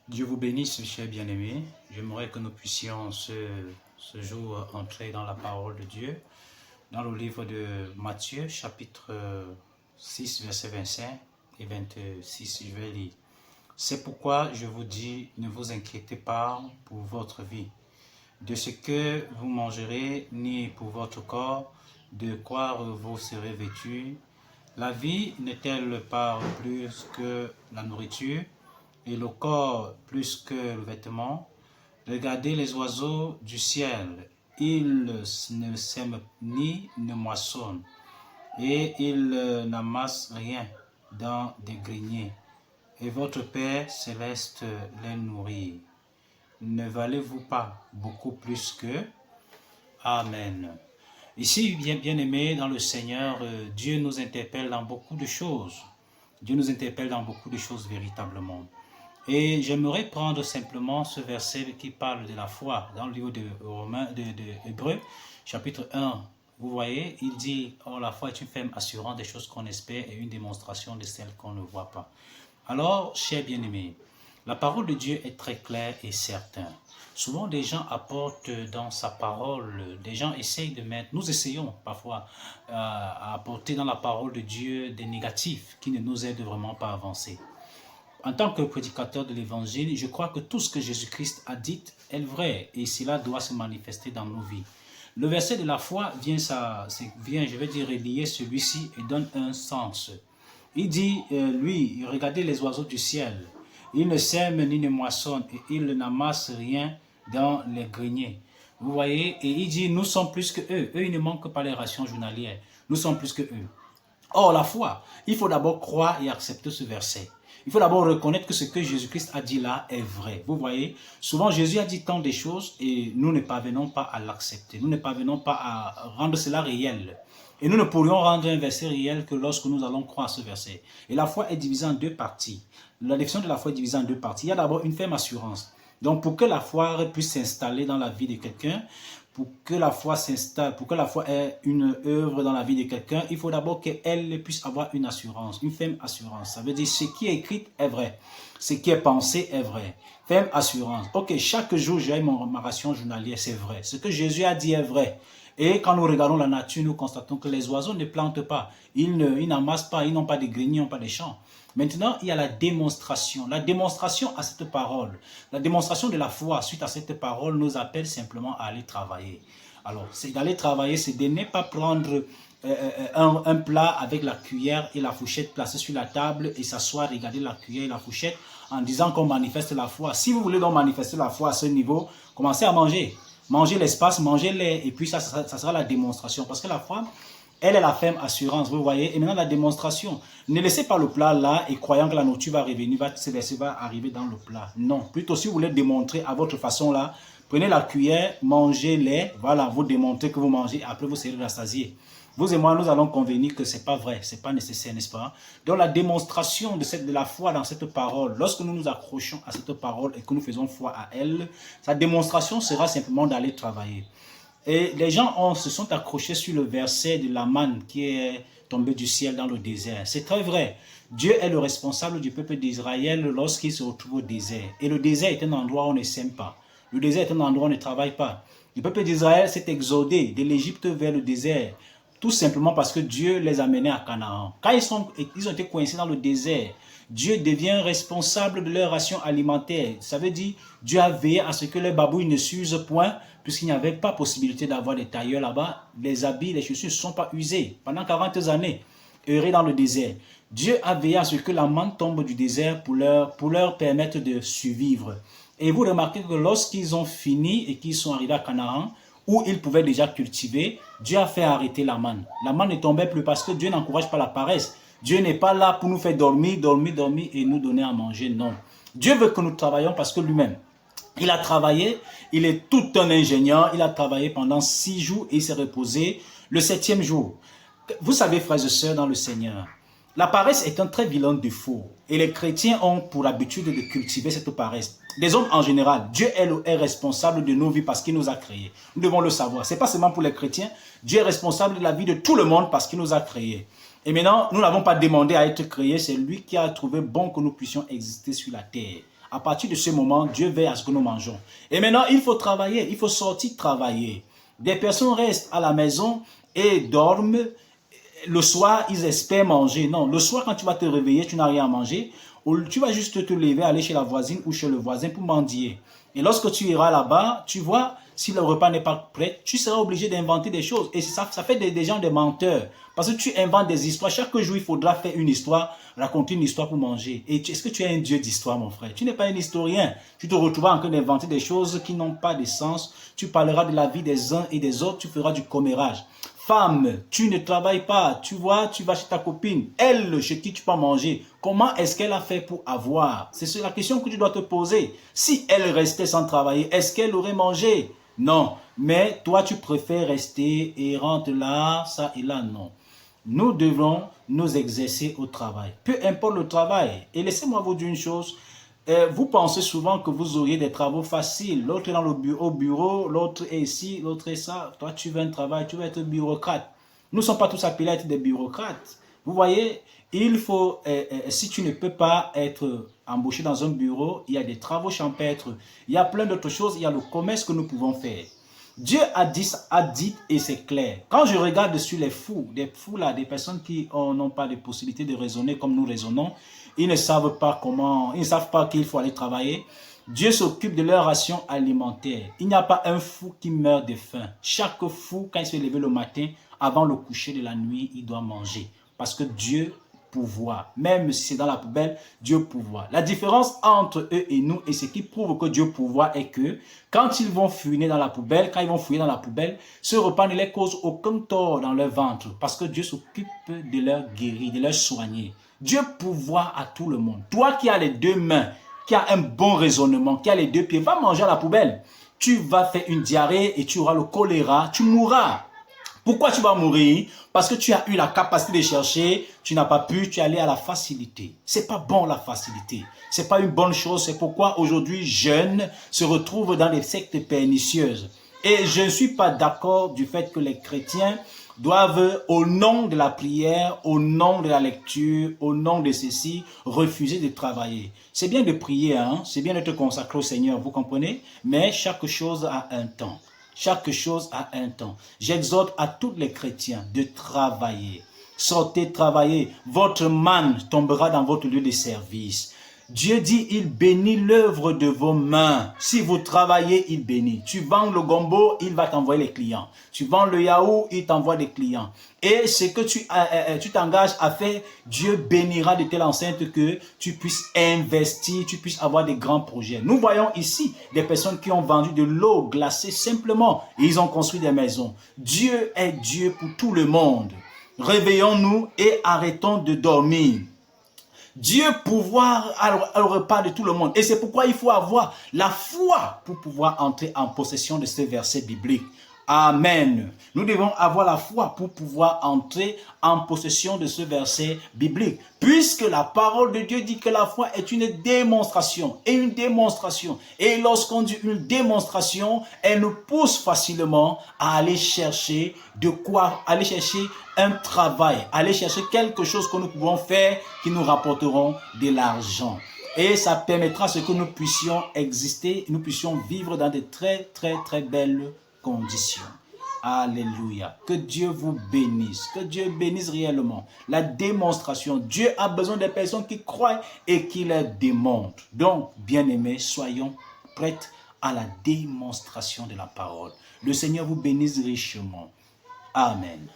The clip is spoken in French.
Dieu vous bénisse, chers bien-aimés. J'aimerais que nous puissions ce jour entrer dans la parole de Dieu, dans le livre de Matthieu, chapitre 6, verset 25 et 26. Je vais lire. C'est pourquoi je vous dis, ne vous inquiétez pas pour votre vie, de ce que vous mangerez, ni pour votre corps, de quoi vous serez vêtus. La vie n'est-elle pas plus que la nourriture, et le corps plus que le vêtement? Regardez les oiseaux du ciel, ils ne sèment ni ne moissonnent, et ils n'amassent rien dans des greniers, et votre Père céleste les nourrit. Ne valez-vous pas beaucoup plus que? Amen. Ici, bien-aimés dans le Seigneur, Dieu nous interpelle dans beaucoup de choses. Dieu nous interpelle dans beaucoup de choses véritablement. Et j'aimerais prendre simplement ce verset qui parle de la foi dans le livre de Hébreux, chapitre 1. Vous voyez, il dit, oh, la foi est une ferme assurance des choses qu'on espère et une démonstration de celles qu'on ne voit pas. Alors, chers bien-aimés, la parole de Dieu est très claire et certaine. Souvent, des gens apportent dans sa parole, des gens essayent de mettre, nous essayons parfois à apporter dans la parole de Dieu des négatifs qui ne nous aident vraiment pas à avancer. En tant que prédicateur de l'évangile, je crois que tout ce que Jésus-Christ a dit est vrai et cela doit se manifester dans nos vies. Le verset de la foi vient, je vais dire, relier celui-ci et donne un sens. Il dit, lui, regardez les oiseaux du ciel. Ils ne sèment ni ne moissonnent et ils n'amassent rien dans les greniers. Vous voyez, et il dit, nous sommes plus que eux. Eux, ils ne manquent pas les rations journalières. Nous sommes plus que eux. Or, la foi, il faut d'abord croire et accepter ce verset. Il faut d'abord reconnaître que ce que Jésus-Christ a dit là est vrai. Vous voyez, souvent Jésus a dit tant de choses et nous ne parvenons pas à l'accepter. Nous ne parvenons pas à rendre cela réel. Et nous ne pourrions rendre un verset réel que lorsque nous allons croire ce verset. Et la foi est divisée en deux parties. La définition de la foi est divisée en deux parties. Il y a d'abord une ferme assurance. Donc pour que la foi puisse s'installer dans la vie de quelqu'un, pour que la foi s'installe, pour que la foi ait une œuvre dans la vie de quelqu'un, il faut d'abord qu'elle puisse avoir une assurance, une ferme assurance. Ça veut dire ce qui est écrit est vrai, ce qui est pensé est vrai. Ferme assurance. Ok, chaque jour j'ai ma ration journalière, c'est vrai. Ce que Jésus a dit est vrai. Et quand nous regardons la nature, nous constatons que les oiseaux ne plantent pas, ils n'amassent pas, ils n'ont pas de greniers, ils n'ont pas de champs. Maintenant, il y a la démonstration. La démonstration à cette parole, la démonstration de la foi suite à cette parole nous appelle simplement à aller travailler. Alors, c'est d'aller travailler, c'est de ne pas prendre un plat avec la cuillère et la fourchette placée sur la table et s'asseoir, regarder la cuillère et la fourchette en disant qu'on manifeste la foi. Si vous voulez donc manifester la foi à ce niveau, commencez à manger. Mangez l'espace, mangez l'air et puis ça sera la démonstration. Parce que la foi, elle est la ferme assurance, vous voyez. Et maintenant, la démonstration. Ne laissez pas le plat là et croyant que la nourriture va revenir, va arriver dans le plat. Non. Plutôt, si vous voulez démontrer à votre façon là, prenez la cuillère, mangez-les. Voilà, vous démontrez que vous mangez. Après, vous serez rassasié. Vous et moi, nous allons convenir que ce n'est pas vrai, ce n'est pas nécessaire, n'est-ce pas? Donc, la démonstration de la foi dans cette parole, lorsque nous nous accrochons à cette parole et que nous faisons foi à elle, sa démonstration sera simplement d'aller travailler. Et les gens se sont accrochés sur le verset de la manne qui est tombé du ciel dans le désert. C'est très vrai. Dieu est le responsable du peuple d'Israël lorsqu'il se retrouve au désert. Et le désert est un endroit où on ne sème pas. Le désert est un endroit où on ne travaille pas. Le peuple d'Israël s'est exodé de l'Égypte vers le désert, tout simplement parce que Dieu les a menés à Canaan. Quand ils ont été coincés dans le désert, Dieu devient responsable de leur ration alimentaire. Ça veut dire, Dieu a veillé à ce que les babouilles ne s'usent point, puisqu'il n'y avait pas possibilité d'avoir des tailleurs là-bas. Les habits, les chaussures ne sont pas usés. Pendant 40 années, errés dans le désert. Dieu a veillé à ce que la manne tombe du désert pour leur permettre de survivre. Et vous remarquez que lorsqu'ils ont fini et qu'ils sont arrivés à Canaan, où ils pouvaient déjà cultiver, Dieu a fait arrêter la manne. La manne ne tombait plus parce que Dieu n'encourage pas la paresse. Dieu n'est pas là pour nous faire dormir et nous donner à manger, non. Dieu veut que nous travaillions parce que lui-même, il a travaillé, il est tout un ingénieur, il a travaillé pendant 6 jours et il s'est reposé le 7e jour. Vous savez, frères et sœurs dans le Seigneur, la paresse est un très vilain défaut et les chrétiens ont pour habitude de cultiver cette paresse. Les hommes en général, Dieu est responsable de nos vies parce qu'il nous a créés. Nous devons le savoir. Ce n'est pas seulement pour les chrétiens, Dieu est responsable de la vie de tout le monde parce qu'il nous a créés. Et maintenant, nous n'avons pas demandé à être créés, c'est lui qui a trouvé bon que nous puissions exister sur la terre. À partir de ce moment, Dieu veille à ce que nous mangeons. Et maintenant, il faut travailler, il faut sortir travailler. Des personnes restent à la maison et dorment. Le soir, ils espèrent manger. Non, le soir, quand tu vas te réveiller, tu n'as rien à manger. Tu vas juste te lever, aller chez la voisine ou chez le voisin pour mendier. Et lorsque tu iras là-bas, tu vois, si le repas n'est pas prêt, tu seras obligé d'inventer des choses. Et ça fait des gens des menteurs. Parce que tu inventes des histoires. Chaque jour, il faudra faire une histoire, raconter une histoire pour manger. Et est-ce que tu es un dieu d'histoire, mon frère? Tu n'es pas un historien. Tu te retrouveras en train d'inventer des choses qui n'ont pas de sens. Tu parleras de la vie des uns et des autres. Tu feras du commérage. Femme, tu ne travailles pas, tu vois, tu vas chez ta copine, elle, chez qui tu peux manger. Comment est-ce qu'elle a fait pour avoir? C'est la question que tu dois te poser. Si elle restait sans travailler, est-ce qu'elle aurait mangé? Non. Mais toi, tu préfères rester et rentre là, ça et là, non. Nous devons nous exercer au travail. Peu importe le travail. Et laissez-moi vous dire une chose. Vous pensez souvent que vous auriez des travaux faciles. L'autre est dans le bureau, l'autre est ici, l'autre est ça. Toi, tu veux un travail, tu veux être bureaucrate. Nous ne sommes pas tous appelés à être des bureaucrates. Vous voyez, il faut, si tu ne peux pas être embauché dans un bureau, il y a des travaux champêtres, il y a plein d'autres choses, il y a le commerce que nous pouvons faire. Dieu a dit et c'est clair. Quand je regarde sur les fous là, des personnes qui n'ont pas de possibilité de raisonner comme nous raisonnons, ils ne savent pas comment, ils ne savent pas qu'il faut aller travailler. Dieu s'occupe de leur ration alimentaire. Il n'y a pas un fou qui meurt de faim. Chaque fou, quand il se lève le matin, avant le coucher de la nuit, il doit manger. Parce que Dieu pouvoir. Même si c'est dans la poubelle, Dieu pouvoir. La différence entre eux et nous, et ce qui prouve que Dieu pouvoir, est que quand ils vont fouiner dans la poubelle, quand ils vont fouiller dans la poubelle, ce repas ne les cause aucun tort dans leur ventre. Parce que Dieu s'occupe de leur guérir, de leur soigner. Dieu pouvoir à tout le monde. Toi qui as les deux mains, qui as un bon raisonnement, qui as les deux pieds, va manger à la poubelle. Tu vas faire une diarrhée et tu auras le choléra, tu mourras. Pourquoi tu vas mourir? Parce que tu as eu la capacité de chercher, tu n'as pas pu, tu es allé à la facilité. C'est pas bon la facilité. C'est pas une bonne chose. C'est pourquoi aujourd'hui, jeunes se retrouvent dans des sectes pernicieuses. Et je ne suis pas d'accord du fait que les chrétiens doivent, au nom de la prière, au nom de la lecture, au nom de ceci, refuser de travailler. C'est bien de prier, hein? C'est bien de te consacrer au Seigneur, vous comprenez? Mais chaque chose a un temps. Chaque chose a un temps. J'exhorte à tous les chrétiens de travailler. Sortez travailler. Votre manne tombera dans votre lieu de service. Dieu dit, il bénit l'œuvre de vos mains. Si vous travaillez, il bénit. Tu vends le gombo, il va t'envoyer les clients. Tu vends le yaourt, il t'envoie des clients. Et ce que tu t'engages à faire, Dieu bénira de telle enceinte que tu puisses investir, tu puisses avoir des grands projets. Nous voyons ici des personnes qui ont vendu de l'eau glacée simplement. Et ils ont construit des maisons. Dieu est Dieu pour tout le monde. Réveillons-nous et arrêtons de dormir. Dieu pouvoir au repas de tout le monde. Et c'est pourquoi il faut avoir la foi pour pouvoir entrer en possession de ces versets bibliques. Amen. Nous devons avoir la foi pour pouvoir entrer en possession de ce verset biblique. Puisque la parole de Dieu dit que la foi est une démonstration. Et une démonstration. Et lorsqu'on dit une démonstration, elle nous pousse facilement à aller chercher de quoi? Aller chercher un travail. Aller chercher quelque chose que nous pouvons faire qui nous rapporteront de l'argent. Et ça permettra ce que nous puissions exister, nous puissions vivre dans de très belles conditions. Alléluia. Que Dieu vous bénisse. Que Dieu bénisse réellement. La démonstration. Dieu a besoin des personnes qui croient et qui les démontrent. Donc, bien-aimés, soyons prêts à la démonstration de la parole. Le Seigneur vous bénisse richement. Amen.